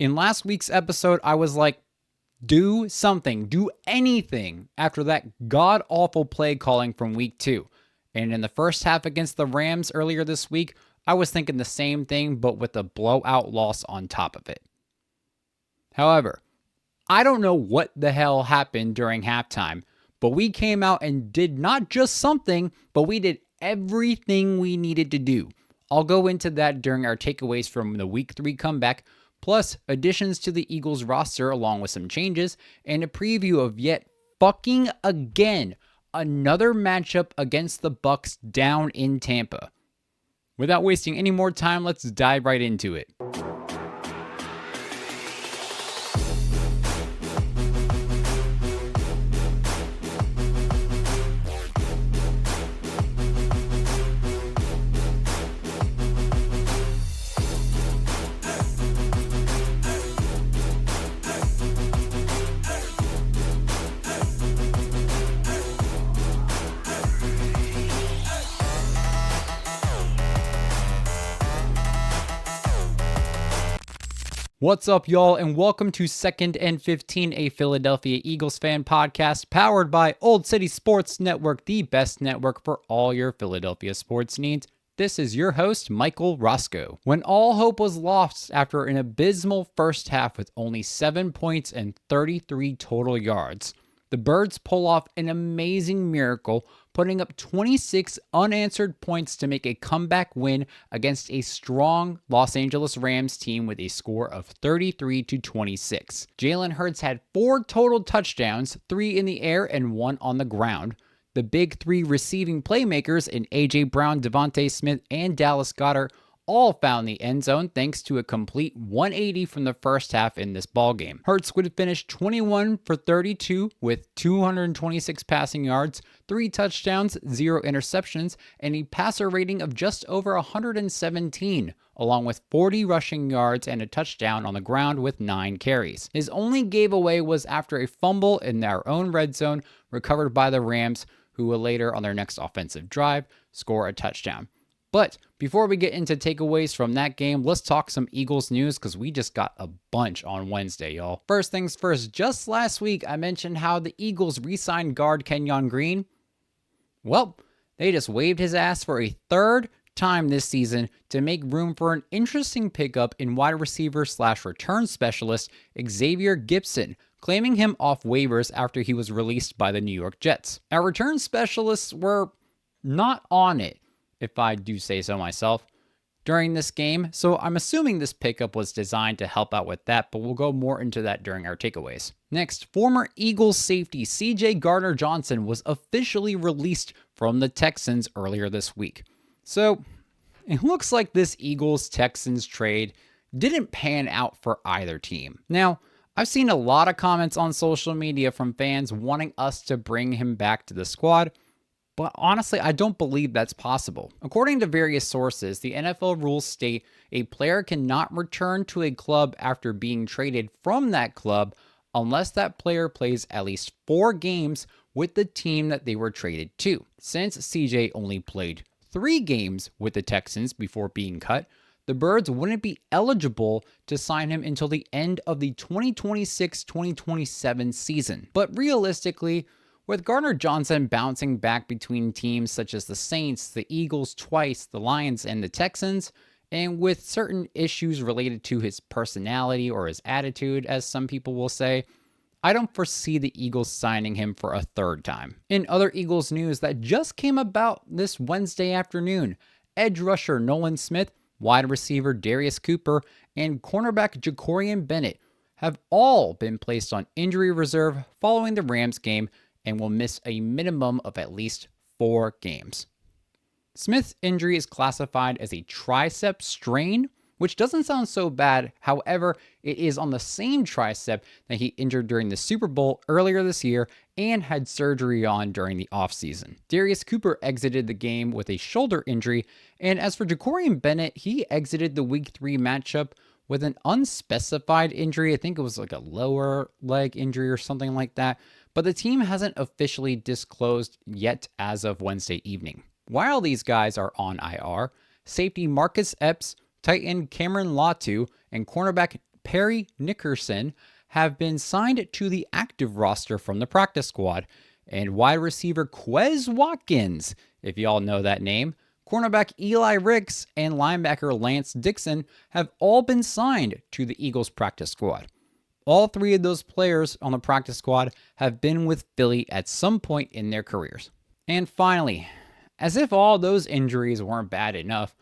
In last week's episode, I was like, do something, do anything after that god-awful play calling from week 2. And in the first half against the Rams earlier this week, I was thinking the same thing, but with a blowout loss on top of it. However, I don't know what the hell happened during halftime, but we came out and did not just something, but we did everything we needed to do. I'll go into that during our takeaways from the week 3 comeback, plus additions to the Eagles roster along with some changes, and a preview of yet fucking again another matchup against the Bucs down in Tampa. Without wasting any more time, let's dive right into it. What's up, y'all, and welcome to 2nd and 15, a Philadelphia Eagles fan podcast powered by Old City Sports Network, the best network for all your Philadelphia sports needs. This is your host, Michael Roscoe. When all hope was lost after an abysmal first half with only 7 points and 33 total yards, the Birds pull off an amazing miracle, putting up 26 unanswered points to make a comeback win against a strong Los Angeles Rams team with a score of 33-26. Jalen Hurts had 4 total touchdowns, 3 in the air and 1 on the ground. The big 3 receiving playmakers in A.J. Brown, Devontae Smith, and Dallas Goedert all found the end zone thanks to a complete 180 from the first half in this ballgame. Hurts would finish 21 for 32 with 226 passing yards, 3 touchdowns, 0 interceptions, and a passer rating of just over 117, along with 40 rushing yards and a touchdown on the ground with 9 carries. His only giveaway was after a fumble in their own red zone recovered by the Rams, who will later on their next offensive drive score a touchdown. But before we get into takeaways from that game, let's talk some Eagles news because we just got a bunch on Wednesday, y'all. First things first, just last week I mentioned how the Eagles re-signed guard Kenyon Green. Well, they just waived his ass for a 3rd time this season to make room for an interesting pickup in wide receiver / return specialist Xavier Gipson, claiming him off waivers after he was released by the New York Jets. Our return specialists were not on it, if I do say so myself, during this game, so I'm assuming this pickup was designed to help out with that, but we'll go more into that during our takeaways. Next, former Eagles safety C.J. Gardner-Johnson was officially released from the Texans earlier this week. So, it looks like this Eagles-Texans trade didn't pan out for either team. Now, I've seen a lot of comments on social media from fans wanting us to bring him back to the squad, but honestly, I don't believe that's possible. According to various sources, the NFL rules state a player cannot return to a club after being traded from that club unless that player plays at least 4 games with the team that they were traded to. Since CJ only played 3 games with the Texans before being cut, the Birds wouldn't be eligible to sign him until the end of the 2026-2027 season. But realistically, with Gardner-Johnson bouncing back between teams such as the Saints, the Eagles twice, the Lions, and the Texans, and with certain issues related to his personality or his attitude, as some people will say, I don't foresee the Eagles signing him for a 3rd time. In other Eagles news that just came about this Wednesday afternoon, edge rusher Nolan Smith, wide receiver Darius Cooper, and cornerback Jacorian Bennett have all been placed on injury reserve following the Rams game and will miss a minimum of at least 4 games. Smith's injury is classified as a tricep strain, which doesn't sound so bad. However, it is on the same tricep that he injured during the Super Bowl earlier this year and had surgery on during the offseason. Darius Cooper exited the game with a shoulder injury, and as for Jacorian Bennett, he exited the Week 3 matchup with an unspecified injury. I think it was like a lower leg injury or something like that, but the team hasn't officially disclosed yet as of Wednesday evening. While these guys are on IR, safety Marcus Epps, tight end Cameron Latu, and cornerback Perry Nickerson have been signed to the active roster from the practice squad, and wide receiver Quez Watkins, if y'all know that name, cornerback Eli Ricks, and linebacker Lance Dixon have all been signed to the Eagles practice squad. All three of those players on the practice squad have been with Philly at some point in their careers. And finally, as if all those injuries weren't bad enough,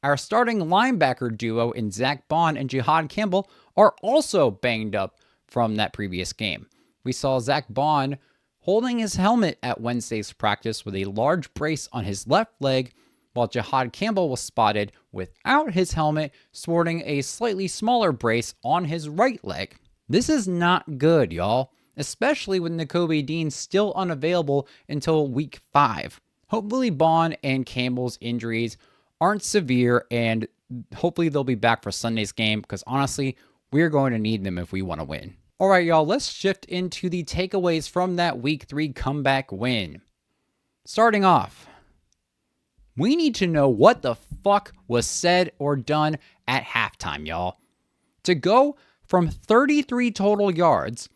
our starting linebacker duo in Zach Bond and Jihad Campbell are also banged up from that previous game. We saw Zach Bond holding his helmet at Wednesday's practice with a large brace on his left leg, while Jihad Campbell was spotted without his helmet, sporting a slightly smaller brace on his right leg. This is not good, y'all, especially with Nakobe Dean still unavailable until week 5. Hopefully Bond and Campbell's injuries aren't severe, and hopefully they'll be back for Sunday's game, because honestly, we're going to need them if we want to win. All right, y'all, let's shift into the takeaways from that week 3 comeback win. Starting off, we need to know what the fuck was said or done at halftime, y'all. To go from 33 total yards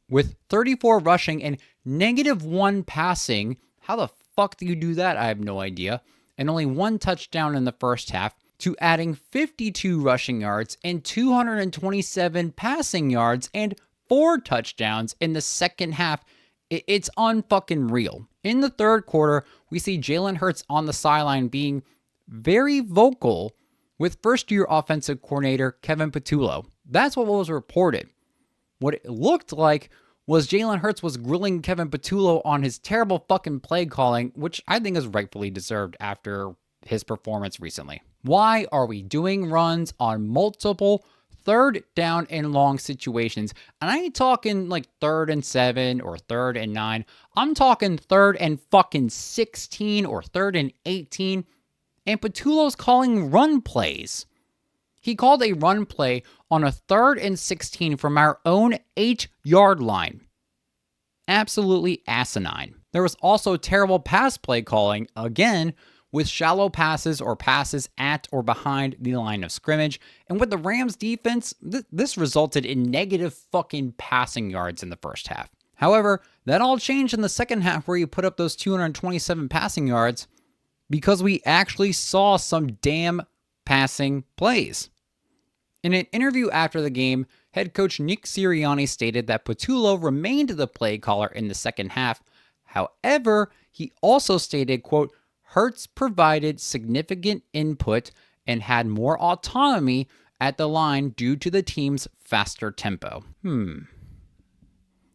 with 34 rushing and -1 passing, how the fuck do you do that? I have no idea. And only 1 touchdown in the first half, to adding 52 rushing yards and 227 passing yards and 4 touchdowns in the second half. It's unfucking real. In the third quarter, we see Jalen Hurts on the sideline being very vocal with first-year offensive coordinator Kevin Patullo. That's what was reported. What it looked like was Jalen Hurts was grilling Kevin Patullo on his terrible fucking play calling, which I think is rightfully deserved after his performance recently. Why are we doing runs on multiple third down and long situations? And I ain't talking like 3rd and 7 or 3rd and 9. I'm talking 3rd and fucking 16 or 3rd and 18. And Patullo's calling run plays. He called a run play on a 3rd and 16 from our own 8-yard line. Absolutely asinine. There was also terrible pass play calling, again, with shallow passes or passes at or behind the line of scrimmage. And with the Rams defense, this resulted in negative fucking passing yards in the first half. However, that all changed in the second half, where you put up those 227 passing yards, because we actually saw some damn passing plays. In an interview after the game, head coach Nick Sirianni stated that Patullo remained the play caller in the second half. However, he also stated, quote, Hurts provided significant input and had more autonomy at the line due to the team's faster tempo.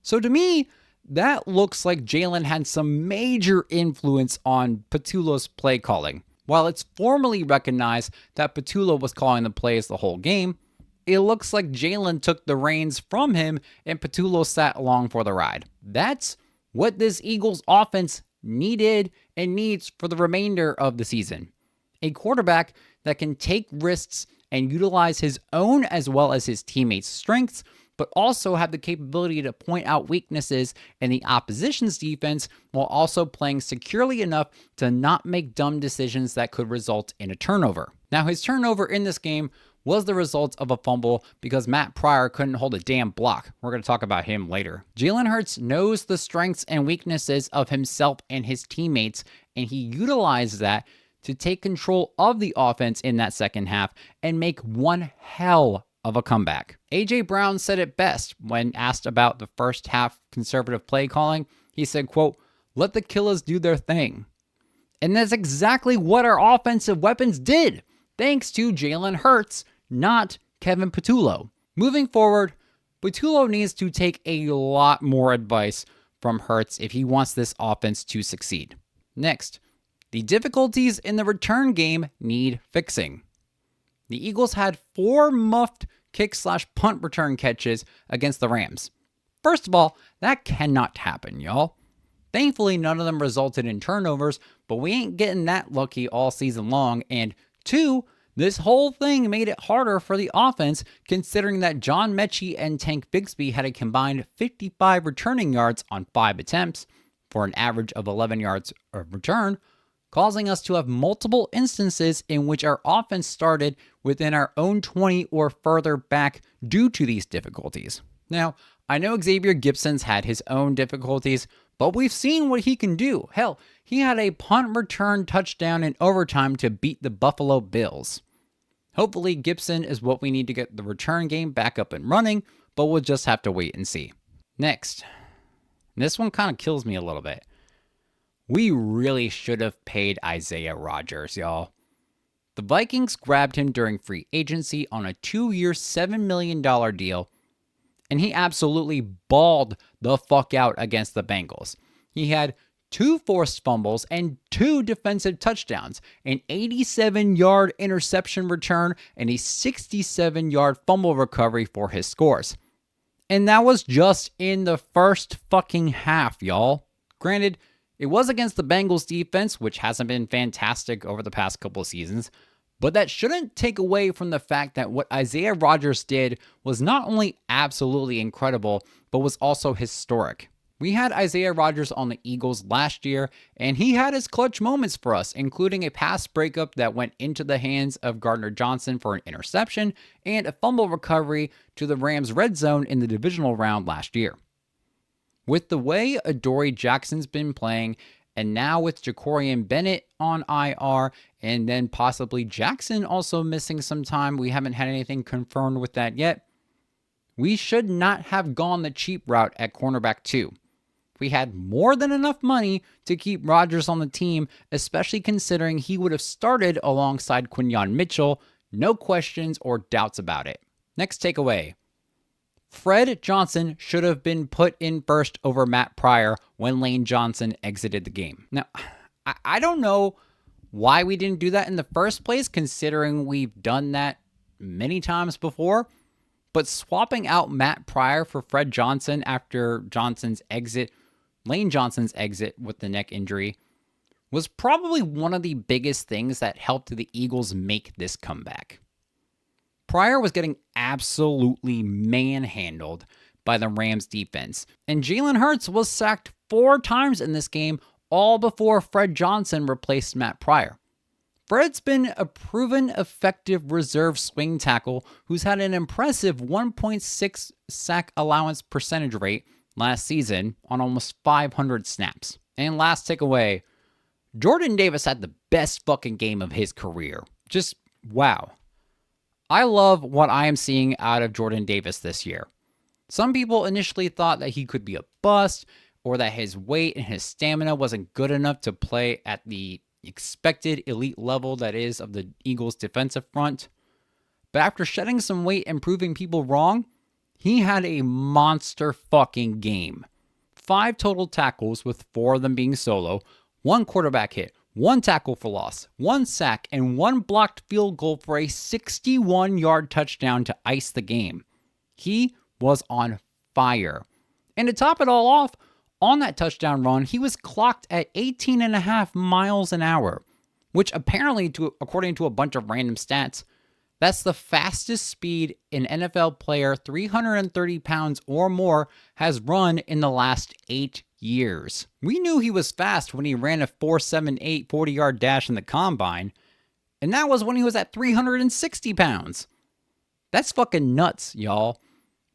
So to me, that looks like Jalen had some major influence on Patullo's play calling. While it's formally recognized that Patullo was calling the plays the whole game, it looks like Jalen took the reins from him and Patullo sat along for the ride. That's what this Eagles offense needed and needs for the remainder of the season. A quarterback that can take risks and utilize his own as well as his teammates' strengths, but also have the capability to point out weaknesses in the opposition's defense while also playing securely enough to not make dumb decisions that could result in a turnover. Now, his turnover in this game was the result of a fumble because Matt Pryor couldn't hold a damn block. We're going to talk about him later. Jalen Hurts knows the strengths and weaknesses of himself and his teammates, and he utilized that to take control of the offense in that second half and make one hell of a comeback. A.J. Brown said it best when asked about the first half conservative play calling. He said, quote, let the killers do their thing. And that's exactly what our offensive weapons did, thanks to Jalen Hurts, not Kevin Patullo. Moving forward, Patullo needs to take a lot more advice from Hurts if he wants this offense to succeed. Next, the difficulties in the return game need fixing. The Eagles had 4 muffed kick/punt return catches against the Rams. First of all, that cannot happen, y'all. Thankfully, none of them resulted in turnovers, but we ain't getting that lucky all season long. And 2, this whole thing made it harder for the offense, considering that John Mechie and Tank Bigsby had a combined 55 returning yards on 5 attempts for an average of 11 yards of return, causing us to have multiple instances in which our offense started within our own 20 or further back due to these difficulties. Now, I know Xavier Gipson's had his own difficulties, but we've seen what he can do. Hell, he had a punt return touchdown in overtime to beat the Buffalo Bills. Hopefully, Gipson is what we need to get the return game back up and running, but we'll just have to wait and see. Next, this one kind of kills me a little bit. We really should have paid Isaiah Rodgers, y'all. The Vikings grabbed him during free agency on a 2-year, $7 million deal, and he absolutely balled the fuck out against the Bengals. He had 2 forced fumbles and 2 defensive touchdowns, an 87-yard interception return, and a 67-yard fumble recovery for his scores. And that was just in the first fucking half, y'all. Granted, it was against the Bengals defense, which hasn't been fantastic over the past couple of seasons, but that shouldn't take away from the fact that what Isaiah Rodgers did was not only absolutely incredible, but was also historic. We had Isaiah Rodgers on the Eagles last year, and he had his clutch moments for us, including a pass breakup that went into the hands of Gardner Johnson for an interception and a fumble recovery to the Rams' red zone in the divisional round last year. With the way Adoree Jackson's been playing, and now with Jacorian Bennett on IR, and then possibly Jackson also missing some time, we haven't had anything confirmed with that yet, we should not have gone the cheap route at cornerback 2. We had more than enough money to keep Rodgers on the team, especially considering he would have started alongside Quinyon Mitchell, no questions or doubts about it. Next takeaway. Fred Johnson should have been put in first over Matt Pryor when Lane Johnson exited the game. Now, I don't know why we didn't do that in the first place, considering we've done that many times before, but swapping out Matt Pryor for Fred Johnson after Lane Johnson's exit with the neck injury, was probably one of the biggest things that helped the Eagles make this comeback. Pryor was getting absolutely manhandled by the Rams defense, and Jalen Hurts was sacked 4 times in this game, all before Fred Johnson replaced Matt Pryor. Fred's been a proven effective reserve swing tackle who's had an impressive 1.6 sack allowance percentage rate last season on almost 500 snaps. And last takeaway, Jordan Davis had the best fucking game of his career. Just wow. I love what I am seeing out of Jordan Davis this year. Some people initially thought that he could be a bust, or that his weight and his stamina wasn't good enough to play at the expected elite level that is of the Eagles' defensive front. But after shedding some weight and proving people wrong, he had a monster fucking game. 5 total tackles, with 4 of them being solo, 1 quarterback hit, 1 tackle for loss, 1 sack, and 1 blocked field goal for a 61-yard touchdown to ice the game. He was on fire. And to top it all off, on that touchdown run, he was clocked at 18.5 miles an hour, which apparently, according to a bunch of random stats, that's the fastest speed an NFL player 330 pounds or more has run in the last 8 years. We knew he was fast when he ran a 4.78 40-yard dash in the combine, and that was when he was at 360 pounds. That's fucking nuts, y'all.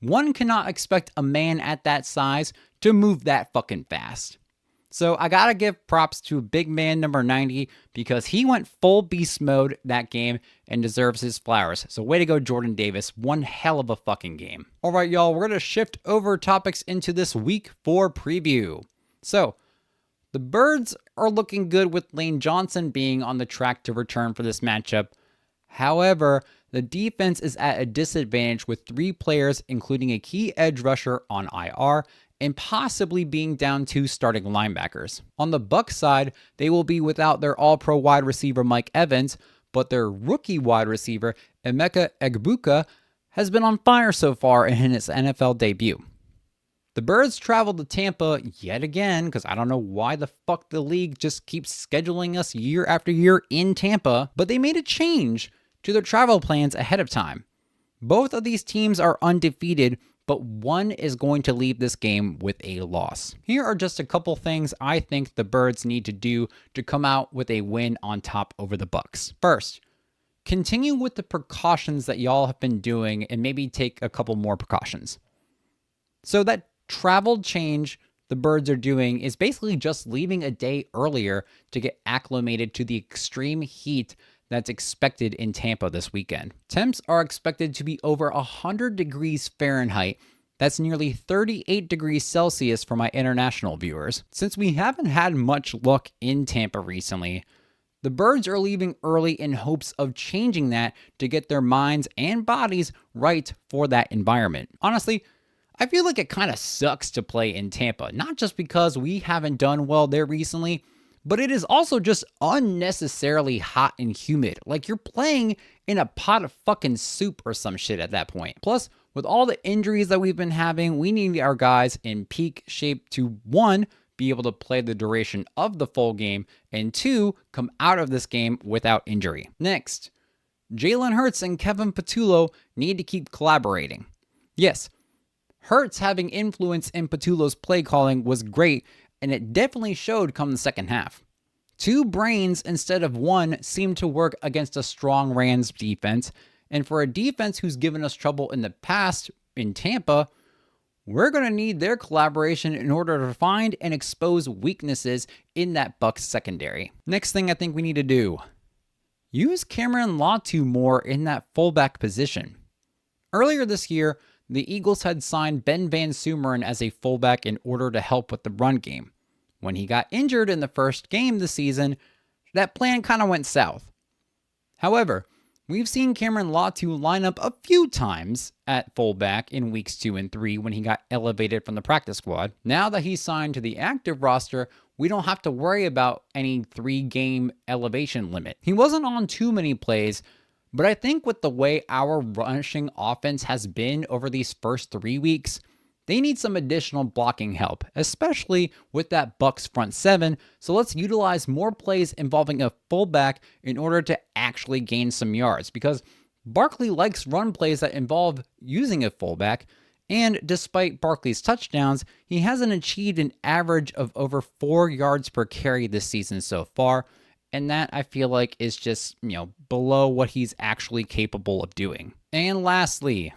One cannot expect a man at that size to move that fucking fast. So I gotta give props to big man number 90 because he went full beast mode that game and deserves his flowers. So way to go, Jordan Davis. One hell of a fucking game. All right, y'all, we're gonna shift over topics into this week 4 preview. So the Birds are looking good with Lane Johnson being on the track to return for this matchup. However, the defense is at a disadvantage with 3 players, including a key edge rusher on IR, and possibly being down 2 starting linebackers. On the Bucs side, they will be without their all-pro wide receiver Mike Evans, but their rookie wide receiver Emeka Egbuka has been on fire so far in his NFL debut. The Birds traveled to Tampa yet again, because I don't know why the fuck the league just keeps scheduling us year after year in Tampa, but they made a change to their travel plans ahead of time. Both of these teams are undefeated but one is going to leave this game with a loss. Here are just a couple things I think the Birds need to do to come out with a win on top over the Bucs. First, continue with the precautions that y'all have been doing and maybe take a couple more precautions. So that travel change the Birds are doing is basically just leaving a day earlier to get acclimated to the extreme heat that's expected in Tampa this weekend. Temps are expected to be over 100 degrees Fahrenheit. That's nearly 38 degrees Celsius for my international viewers. Since we haven't had much luck in Tampa recently, the Birds are leaving early in hopes of changing that to get their minds and bodies right for that environment. Honestly, I feel like it kind of sucks to play in Tampa, not just because we haven't done well there recently, but it is also just unnecessarily hot and humid. Like you're playing in a pot of fucking soup or some shit at that point. Plus, with all the injuries that we've been having, we need our guys in peak shape to, one, be able to play the duration of the full game, and two, come out of this game without injury. Next, Jalen Hurts and Kevin Patullo need to keep collaborating. Yes, Hurts having influence in Patullo's play calling was great, and it definitely showed come the second half. Two brains instead of one seemed to work against a strong Rams defense, and for a defense who's given us trouble in the past in Tampa, we're going to need their collaboration in order to find and expose weaknesses in that Bucs secondary. Next thing I think we need to do, use Cameron Latu more in that fullback position. Earlier this year, the Eagles had signed Ben Van Sumeren as a fullback in order to help with the run game. When he got injured in the first game this season, that plan kind of went south. However, we've seen Cameron Latu line up a few times at fullback in weeks 2 and 3 when he got elevated from the practice squad. Now that he's signed to the active roster, we don't have to worry about any 3-game elevation limit. He wasn't on too many plays, but I think with the way our rushing offense has been over these first 3 weeks, they need some additional blocking help, especially with that Bucs front seven. So let's utilize more plays involving a fullback in order to actually gain some yards, because Barkley likes run plays that involve using a fullback. And despite Barkley's touchdowns, he hasn't achieved an average of over 4 yards per carry this season so far. And that, I feel like, is just, below what he's actually capable of doing. And lastly,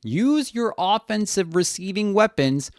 use your offensive receiving weapons,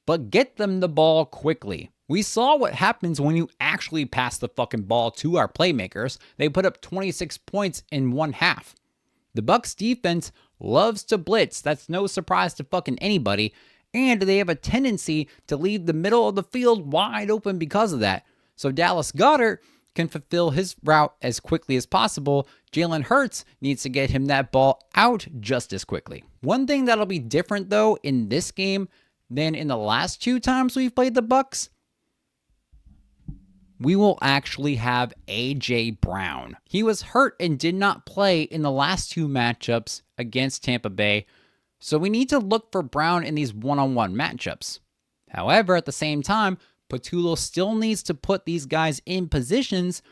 but get them the ball quickly. We saw what happens when you actually pass the fucking ball to our playmakers. They put up 26 points in one half. The Bucs defense loves to blitz. That's no surprise to fucking anybody. And they have a tendency to leave the middle of the field wide open because of that. So Dallas Goedert can fulfill his route as quickly as possible. Jalen Hurts needs to get him that ball out just as quickly. One thing that'll be different, though, in this game than in the last 2 times we've played the Bucs, we will actually have A.J. Brown. He was hurt and did not play in the last 2 matchups against Tampa Bay, so we need to look for Brown in these one-on-one matchups. However, at the same time, Patullo still needs to put these guys in positions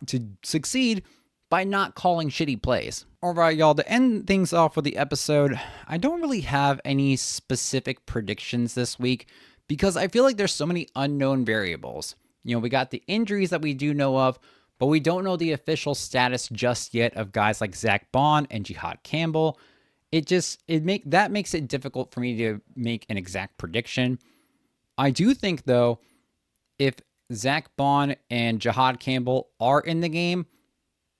to succeed by not calling shitty plays. All right, y'all, to end things off with the episode, I don't really have any specific predictions this week because I feel like there's so many unknown variables. We got the injuries that we do know of, but we don't know the official status just yet of guys like Zach Bond and Jihad Campbell. That makes it difficult for me to make an exact prediction. I do think, though, if Zach Bond and Jihad Campbell are in the game,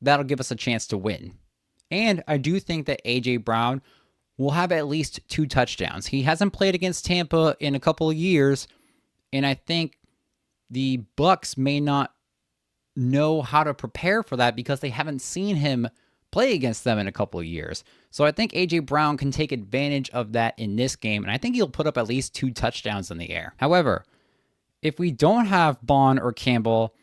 that'll give us a chance to win. And I do think that A.J. Brown will have at least 2 touchdowns. He hasn't played against Tampa in a couple of years, and I think the Bucs may not know how to prepare for that because they haven't seen him play against them in a couple of years. So I think A.J. Brown can take advantage of that in this game, and I think he'll put up at least 2 touchdowns in the air. However, if we don't have Bond or Campbell,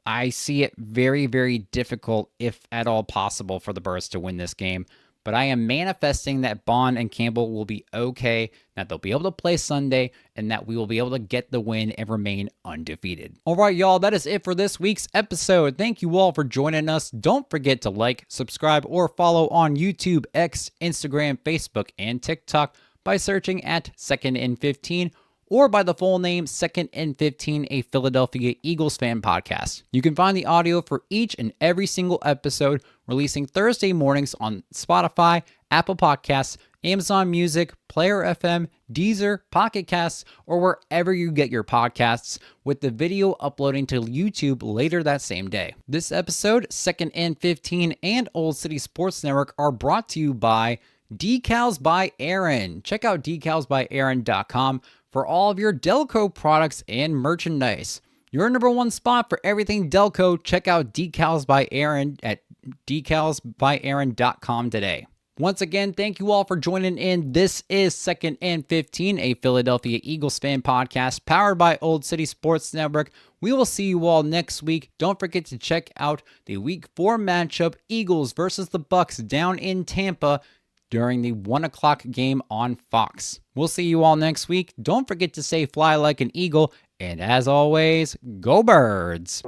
I see it very, very difficult, if at all possible, for the Birds to win this game. But I am manifesting that Bond and Campbell will be okay, that they'll be able to play Sunday, and that we will be able to get the win and remain undefeated. All right, y'all, that is it for this week's episode. Thank you all for joining us. Don't forget to like, subscribe, or follow on YouTube, X, Instagram, Facebook, and TikTok by searching at Second and 15 or by the full name Second and 15, a Philadelphia Eagles fan podcast. You can find the audio for each and every single episode releasing Thursday mornings on Spotify, Apple Podcasts, Amazon Music, Player FM, Deezer, Pocket Casts, or wherever you get your podcasts, with the video uploading to YouTube later that same day. This episode, Second and 15, and Old City Sports Network are brought to you by Decals by Aaron. Check out decalsbyaaron.com for all of your Delco products and merchandise. Your number one spot for everything Delco. Check out Decals by Aaron at decalsbyaaron.com today. Once again, thank you all for joining in. This is Second and 15, a Philadelphia Eagles fan podcast powered by Old City Sports Network. We will see you all next week. Don't forget to check out the Week 4 matchup, Eagles versus the Bucs down in Tampa, during the 1 o'clock game on Fox. We'll see you all next week. Don't forget to say fly like an eagle, and as always, go Birds!